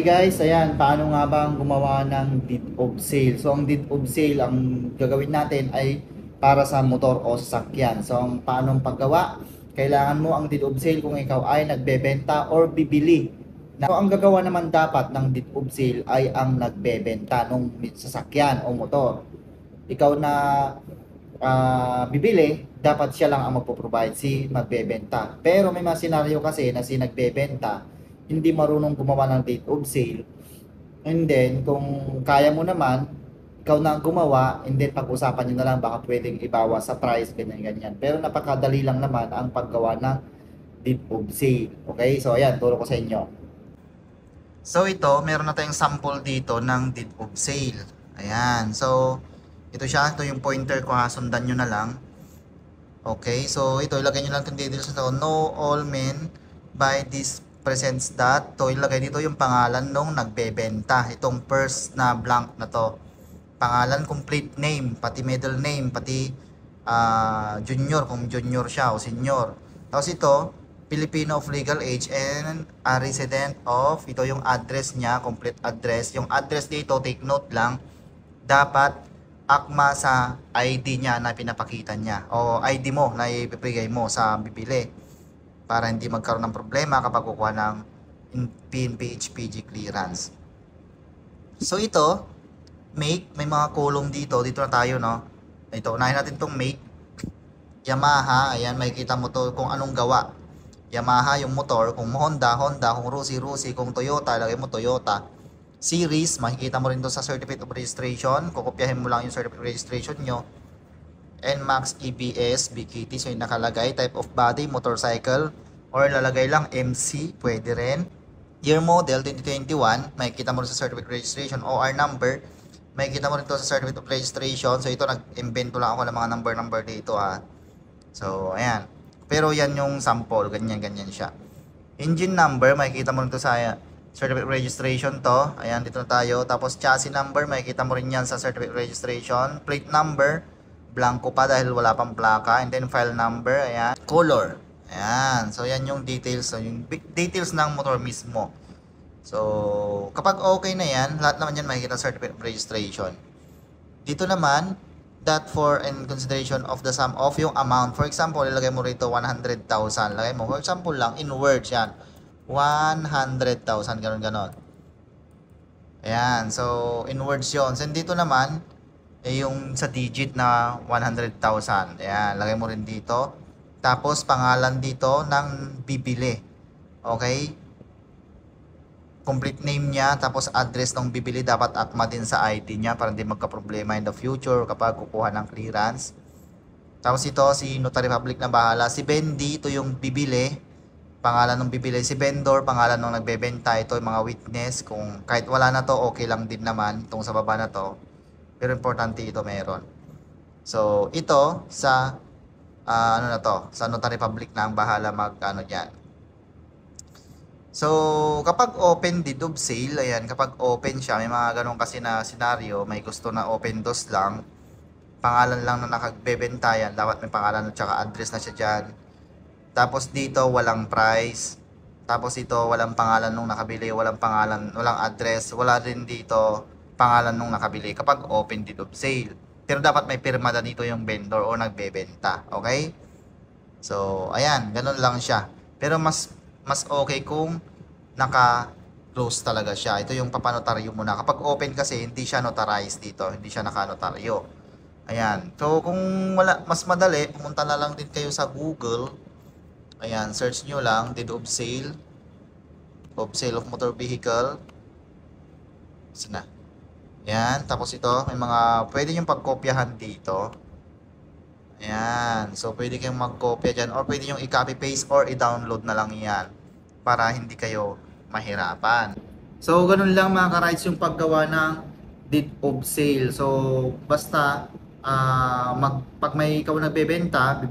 Hey guys, ayan, paano nga ba ang gumawa ng deed of sale? So, ang deed of sale, ang gagawin natin ay para sa motor o sasakyan. So, ang paanong paggawa, kailangan mo ang deed of sale kung ikaw ay nagbebenta or bibili. So, ang gagawa naman dapat ng deed of sale ay ang nagbebenta ng sasakyan o motor. Ikaw na bibili, dapat siya lang ang magpo-provide, si magbebenta. Pero may mga senaryo kasi na si nagbebenta, hindi marunong gumawa ng date of sale. And then, kung kaya mo naman, ikaw na ang gumawa, and then pag-usapan nyo na lang, baka pwedeng ibawas sa price, ganyan-ganyan. Pero napakadali lang naman ang paggawa ng date of sale. Okay? So, ayan, turo ko sa inyo. So, ito, meron na tayong sample dito ng deed of sale. Ayan. So, ito siya. Ito yung pointer ko ha. Sundan nyo na lang. Okay. So, ito, ilagay nyo lang itong details na ito. No, all men buy this presents that. Ito, ilagay dito yung pangalan nung nagbebenta. Itong first na blank na to. Pangalan, complete name, pati middle name, pati junior, kung junior siya o senior. Tapos ito, Filipino of legal age and a resident of, ito yung address niya, complete address. Yung address dito, take note lang, dapat akma sa ID niya na pinapakita niya o ID mo na ipipigay mo sa bibili para hindi magkaroon ng problema kapag kukuha ng PNP HPG clearance. So ito, make, may mga kulong dito na tayo, no? Ito, unahin natin itong make. Yamaha, ayan, makikita mo to kung anong gawa. Yamaha yung motor, kung Honda, Honda, kung Rusi, kung Toyota, lagay mo Toyota. Series, makikita mo rin to sa Certificate of Registration, kukopyahin mo lang yung Certificate of Registration nyo. NMAX EBS, BKT, so yung nakalagay, type of body, motorcycle, or lalagay lang MC, pwede rin. Year model, 2021, makikita mo rin sa Certificate of Registration, OR number, makikita mo rin to sa Certificate of Registration, so ito nag-invento lang ako ng mga number dito ha. So, ayan. Pero yan yung sample, ganyan siya. Engine number, makikita mo rin to sa Certificate of Registration to. Ayan, dito na tayo. Tapos chassis number, makikita mo rin yan sa Certificate of Registration. Plate number, blanco pa dahil wala pang plaka. And then file number, ayan. Color, ayan. So, yan yung details. So, yung details ng motor mismo. So, kapag okay na yan, lahat naman yan makikita sa Certificate of Registration. Dito naman, that for in consideration of the sum of yung amount. For example, ilagay mo rito 100,000. Lagay mo, for example lang, in words yan. 100,000, ganon. Ayan, so in words yun. So dito naman, yung sa digit na 100,000. Ayan, lagay mo rin dito. Tapos pangalan dito ng bibili. Okay? Complete name niya, tapos address ng bibili dapat akma din sa ID niya para hindi magka-problema in the future kapag kukuha ng clearance. Tapos ito, si Notary Public na bahala. Si Bendy, ito yung bibili. Pangalan ng bibili. Si vendor, pangalan ng nagbebenta. Ito yung mga witness. Kung kahit wala na to, okay lang din naman itong sa baba na to. Pero importante ito meron. So, ito sa ano na to, sa Notary Public na ang bahala mag ano yan. So, kapag open deed of sale, ayan, kapag open siya, may mga ganun kasi na senaryo, may gusto na open dos lang, pangalan lang na nakagbebenta yan, dapat may pangalan at saka address na siya dyan. Tapos dito, walang price. Tapos ito, walang pangalan nung nakabili, walang pangalan, walang address, wala din dito pangalan nung nakabili kapag open deed of sale. Pero dapat may pirma na dito yung vendor o nagbebenta, okay? So, ayan, ganun lang siya. Pero mas okay kung naka-close talaga siya. Ito yung papanotaryo muna. Kapag open kasi, hindi siya notarized dito. Hindi siya naka-notaryo. Ayan. So, kung wala, mas madali, pumunta na lang din kayo sa Google. Ayan, search nyo lang, deed of sale of motor vehicle. Sana. Ayan, tapos ito, may mga, pwede yung pagkopyahan dito. Ayan. So, pwede kayong magkopya dyan or pwede yung i-copy paste or i-download na lang yan para hindi kayo mahirapan. So, ganun lang mga ka-rides yung paggawa ng deed of sale. So, basta pag may ikaw nagbebenta,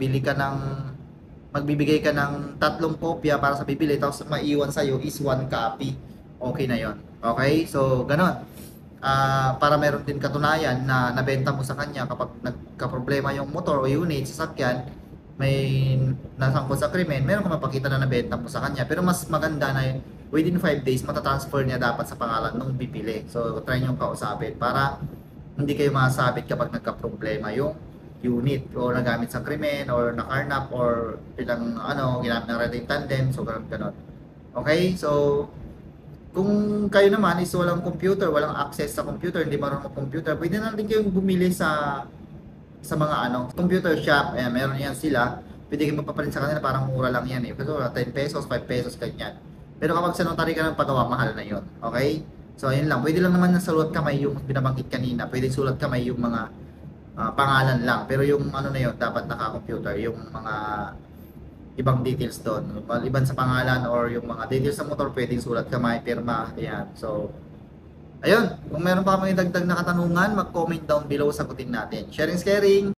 magbibigay ka ng 3 kopya para sa bibili tapos maiwan sa'yo is 1 copy. Okay na yon. Okay? So, ganun. Para meron din katunayan na nabenta mo sa kanya kapag nagka-problema yung motor o unit, sasakyan, may nasangkot sa krimen, meron ka mapakita na nabenta mo sa kanya. Pero mas maganda na within 5 days, matatransfer niya dapat sa pangalan nung bibili. So, try nyo kausapin para hindi kayo masabit kapag nagka-problema yung unit o nagamit sa krimen or nakarnap or bilang ginamit ng red tandem. So, ganun. Okay? So, kung kayo naman is walang computer, walang access sa computer, hindi marunong mag-computer, pwede na rin kayong bumili sa mga computer shop. Ayan, meron yan sila. Pwede kayong magpapalit sa kanila, parang mura lang yan eh. Kasi 10 pesos, 5 pesos, ganyan. Pero kapag sa notary ka ng pagawa, mahal na yon. Okay? So, ayun lang. Pwede lang naman na sulat kamay yung binabanggit kanina. Pwede sulat kamay yung mga pangalan lang. Pero yung na yun, dapat naka-computer. Yung mga ibang details doon. Maliban sa pangalan or yung mga details sa motor, pwedeng sulat kamay, pirma, ayan. So, ayun. Kung meron pa kami dagdag na katanungan, mag-comment down below, sagutin natin. Sharing is caring!